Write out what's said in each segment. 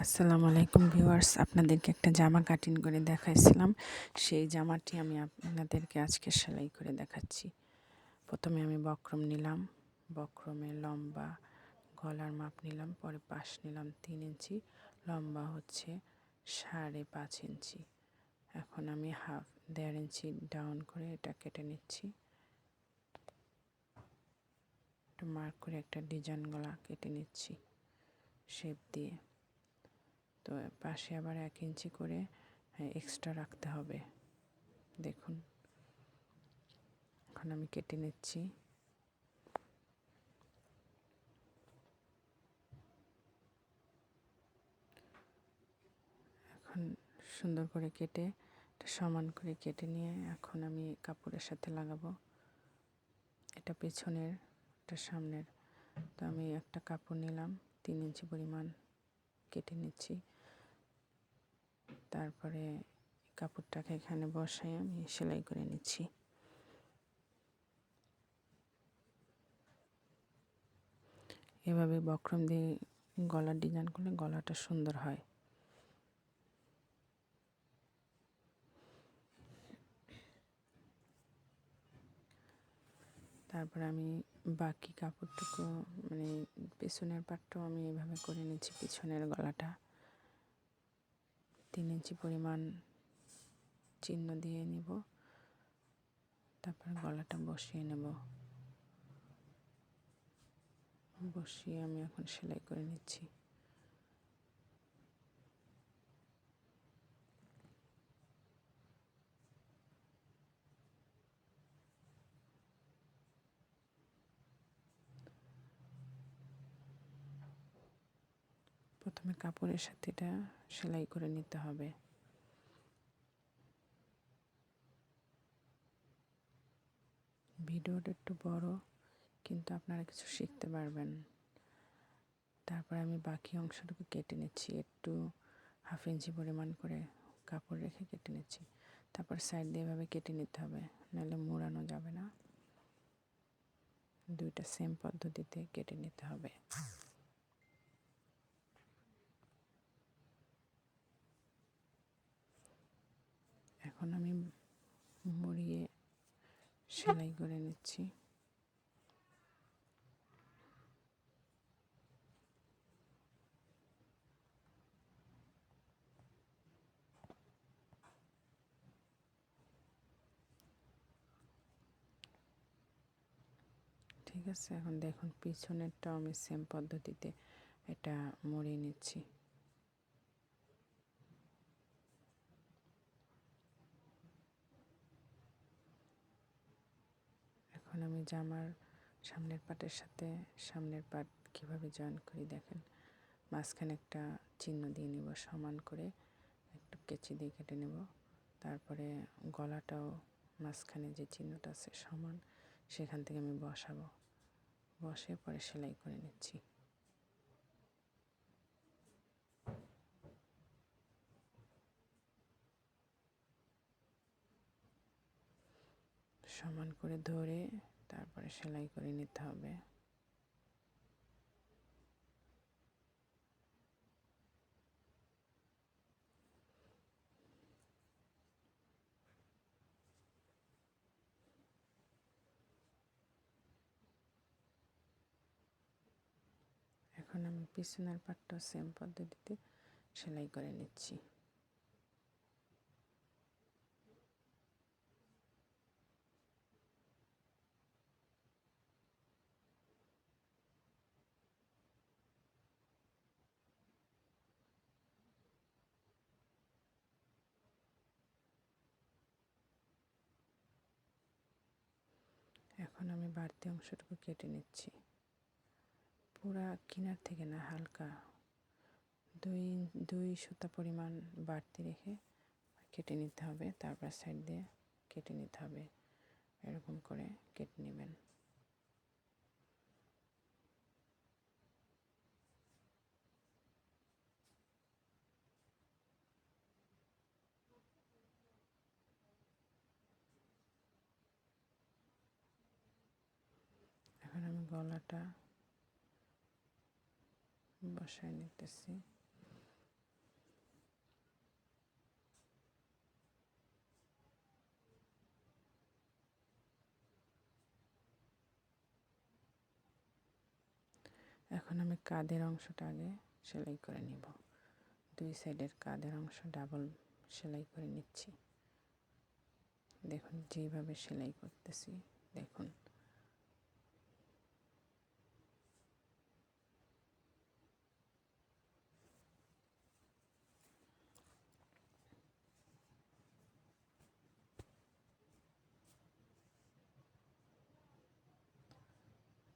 আসসালামু আলাইকুম ভিউয়ার্স, আপনাদেরকে একটা জামা কাটিং করে দেখাইছিলাম। সেই জামাটি আমি আপনাদেরকে আজকে সেলাই করে দেখাচ্ছি। প্রথমে আমি বক্রম নিলাম, বক্রমে লম্বা গলার মাপ নিলাম, পরে পাশ নিলাম 3 ইঞ্চি, লম্বা হচ্ছে 5.5 ইঞ্চি। এখন আমি 1.5 ইঞ্চি ডাউন করে এটা কেটে নিচ্ছি। একটা মার্ক করে একটা ডিজাইন গলা কেটে নিচ্ছি শেপ দিয়ে। তো পাশে আবার 1 ইঞ্চি করে এক্সট্রা রাখতে হবে। দেখুন, এখন আমি কেটে নিচ্ছি। এখন সুন্দর করে কেটে এটা সমান করে কেটে নিয়ে এখন আমি কাপড়ের সাথে লাগাবো। এটা পেছনের, এটা সামনের। তো আমি একটা কাপড় নিলাম, 3 ইঞ্চি পরিমাণ কেটে নিচ্ছি। তারপরে কাপড়টাকে এখানে বসাই আমি সেলাই করে নিচ্ছি। এভাবে বক্রম দিয়ে গলার ডিজাইন করলে গলাটা সুন্দর হয়। তারপরে আমি বাকি কাপড়টুকু মানে পেছনের পাটটাও আমি এভাবে করে নিচ্ছি। পিছনের গলাটা 3 ইঞ্চি পরিমাণ চিহ্ন দিয়ে নিব, তারপর গলাটা বসিয়ে নেব। বসিয়ে আমি এখন সেলাই করে নিচ্ছি। প্রথমে কাপড়ের সাথে এটা সেলাই করে নিতে হবে। ভিডিওটা একটু বড়, কিন্তু আপনারা কিছু শিখতে পারবেন। তারপর আমি বাকি অংশটুকু কেটে নিচ্ছি, একটু 1/2 ইঞ্চি পরিমাণ করে কাপড় রেখে কেটে নিচ্ছি। তারপর সাইড দিয়ে এভাবে কেটে নিতে হবে, নাহলে মোড়ানো যাবে না। দুইটা সেম পদ্ধতিতে কেটে নিতে হবে। এখন আমি মুড়িয়ে সেলাই করে নিচ্ছি। ঠিক আছে, এখন দেখুন পিছনেরটাও আমি সেম পদ্ধতিতে এটা মুড়িয়ে নিচ্ছি। এখন আমি জামার সামনের পাটের সাথে সামনের পাট কীভাবে জয়েন করি দেখেন। মাঝখানে একটা চিহ্ন দিয়ে নেব, সমান করে একটু কেচি দিয়ে কেটে নেব। তারপরে গলাটাও মাঝখানে যে চিহ্নটা আছে সমান, সেখান থেকে আমি বসাবো। বসে পরে সেলাই করে নিচ্ছি। সমান করে ধরে তারপরে সেলাই করে নিতে হবে। এখন আমি পিছনের পাটটা সেম পদ্ধতিতে সেলাই করে নিচ্ছি। এখন আমি বাড়তি অংশটুকু কেটে নিচ্ছি, পুরা কিনার থেকে না, হালকা দুই সুতা পরিমাণ বাড়তি রেখে কেটে নিতে হবে। তারপর সাইড দিয়ে কেটে নিতে হবে, এরকম করে কেটে নেবেন। এখন আমি গলাটা বসায় নিতেছি। এখন আমি কাঁধের অংশটা আগে সেলাই করে নিব। দুই সাইডের কাঁধের অংশ ডাবল সেলাই করে নিচ্ছি। দেখুন যেভাবে সেলাই করতেছি, দেখুন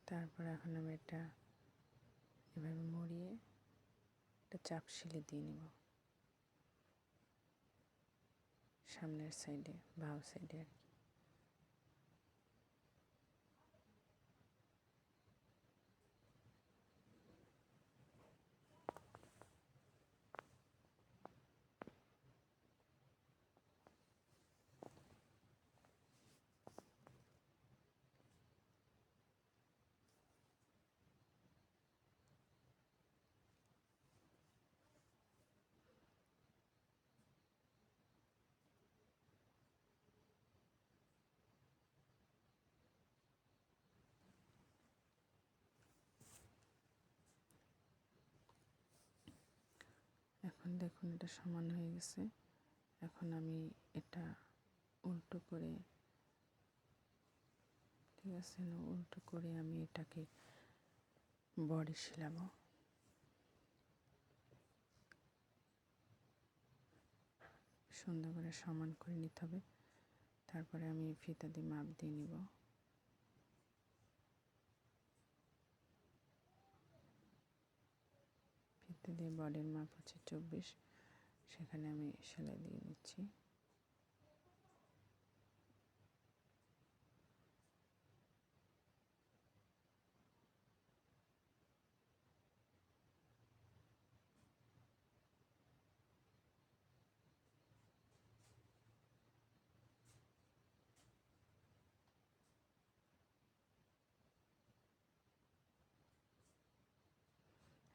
তারপর এখন আমি এটা এভাবে মুড়িয়ে একটা চাপ সেলাই দিয়ে নিব সামনের সাইডে, বাহু সাইডে আর কি। এখন দেখুন এটা সমান হয়ে গেছে। এখন আমি এটা উল্টো করে, ঠিক আছে না, উল্টো করে আমি এটাকে বডি সেলাবো। সুন্দর করে সমান করে নিতে হবে। তারপরে আমি ফিতা দিয়ে মাপ দিয়ে নিব। ফিতা দিয়ে বডির মাপ হচ্ছে 24, সেখানে আমি সেলাই দিয়ে নিচ্ছি।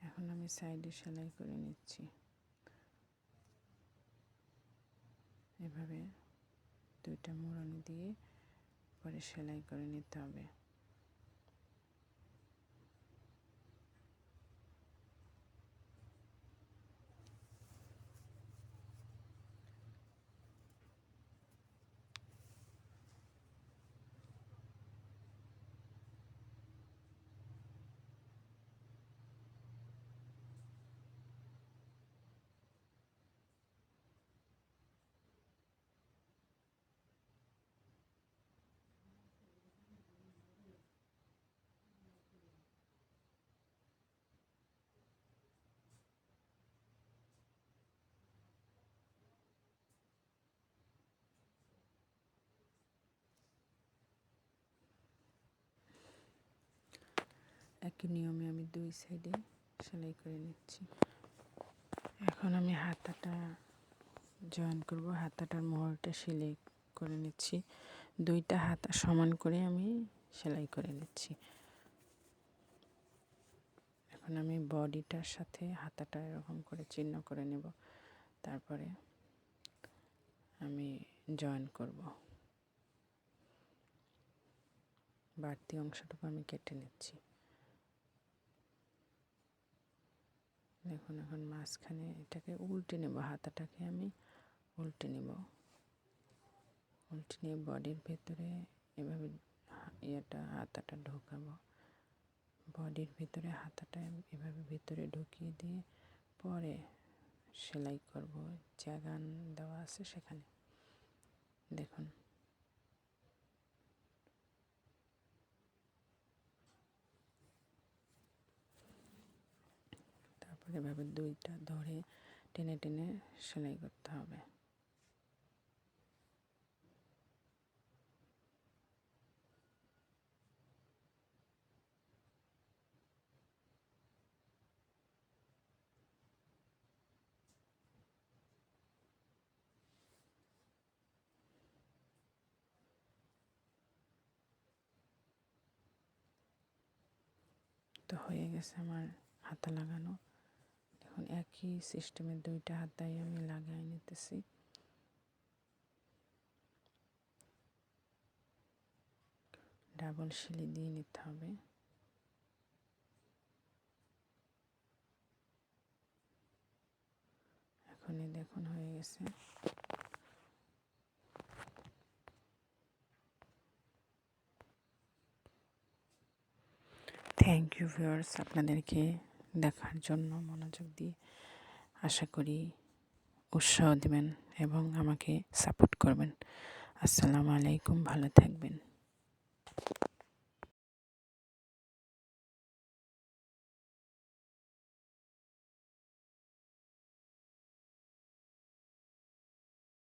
এখন আমি সাইডে সেলাই করে নিচ্ছি। এভাবে দুইটা মোড়ানি দিয়ে পরে সেলাই করে নিতে হবে। একই নিয়মে আমি দুই সাইডে সেলাই করে নিচ্ছি। এখন আমি হাতাটা জয়েন করব। হাতাটার মোহরটা সেলাই করে নিচ্ছি। দুইটা হাতা সমান করে আমি সেলাই করে নিচ্ছি। এখন আমি বডিটার সাথে হাতাটা এরকম করে চিহ্ন করে নেব। তারপরে আমি জয়েন করব। বাড়তি অংশটুকু আমি কেটে নিচ্ছি। দেখুন এখন মাঝখানে এটাকে উল্টে নেব, হাতাটাকে আমি উল্টে নেব। উল্টে নিয়ে বডির ভেতরে এভাবে হাতাটা ঢোকাবো। বডির ভিতরে হাতাটা এভাবে ভিতরে ঢুকিয়ে দিয়ে পরে সেলাই করব। জায়গা দেওয়া আছে সেখানে, দেখুন। তারপরে এভাবে দুইটা ধরে টেনে টেনে সেলাই করতে হবে। তো হয়ে গেছে আমার হাতা লাগানো। দেখুন একই সিস্টেমে দুইটা হাতাই আমি লাগাই নিতেছি। ডাবল সেলাই দিয়ে নিতে হবে। এখনই দেখুন হয়ে গেছে। থ্যাংক ইউ ভিউয়ার্স, আপনাদেরকে দেখার জন্য মনোযোগ দিয়ে। আশা করি উৎসাহ দিবেন এবং আমাকে সাপোর্ট করবেন। আসসালামু আলাইকুম, ভালো থাকবেন।